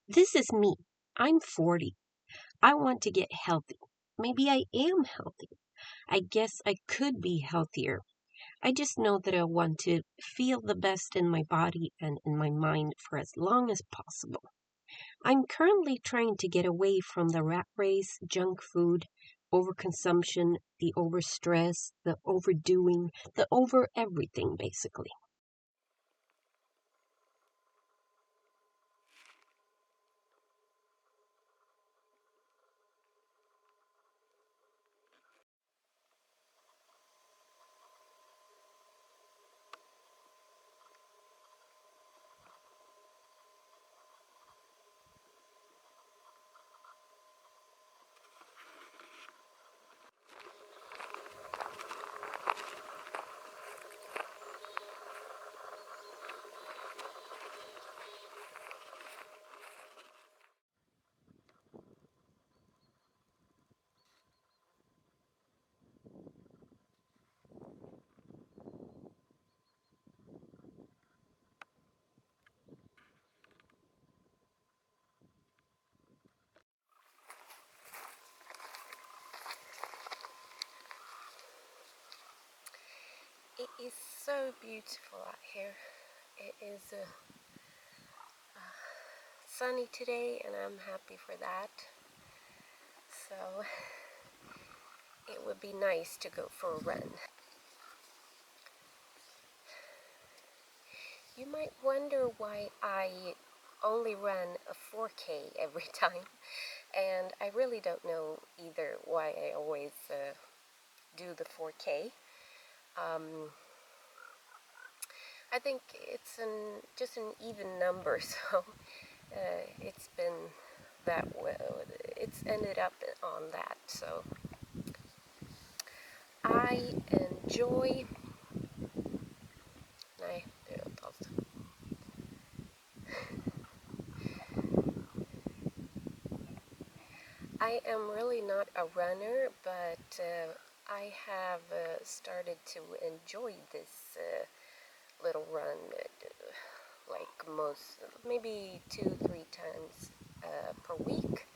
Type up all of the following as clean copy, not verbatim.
This is me. I'm 40. I want to get healthy. Maybe I am healthy. I guess I could be healthier. I just know that I want to feel the best in my body and in my mind for as long as possible. I'm currently trying to get away from the rat race, junk food, overconsumption, the overstress, the overdoing, the over everything, basically. It is so beautiful out here. It is sunny today, and I'm happy for that. So it would be nice to go for a run. You might wonder why I only run a 4K every time, and I really don't know either why I always do the 4K. I think it's just an even number, so it's been that way. It's ended up on that, so I enjoy. Nej, det är inte alls. I am really not a runner, but I have started to enjoy this little run, like maybe 2-3 times per week,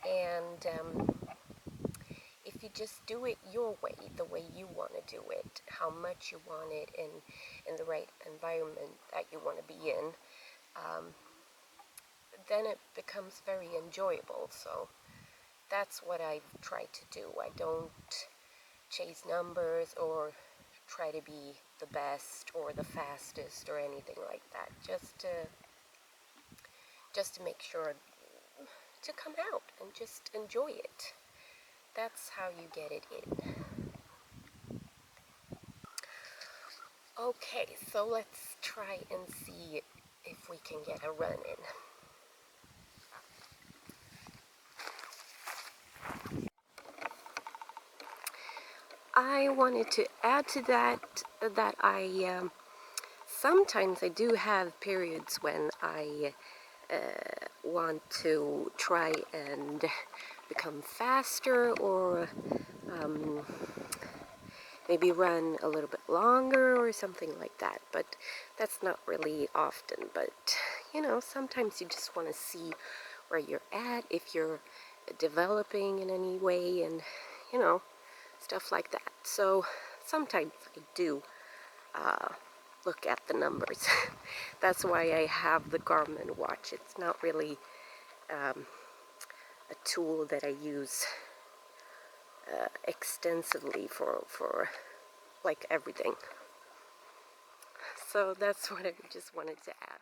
and if you just do it your way, the way you want to do it, how much you want it, in the right environment that you want to be in, then it becomes very enjoyable. So that's what I try to do. I don't chase numbers or try to be the best or the fastest or anything like that. Just to make sure to come out and just enjoy it. That's how you get it in. Okay, so let's try and see if we can get a run in. I wanted to add to that I sometimes I do have periods when I want to try and become faster, or maybe run a little bit longer or something like that, but that's not really often. But sometimes you just want to see where you're at, if you're developing in any way, and stuff like that. So sometimes I do look at the numbers. That's why I have the Garmin watch. It's not really a tool that I use extensively for like everything. So that's what I just wanted to add.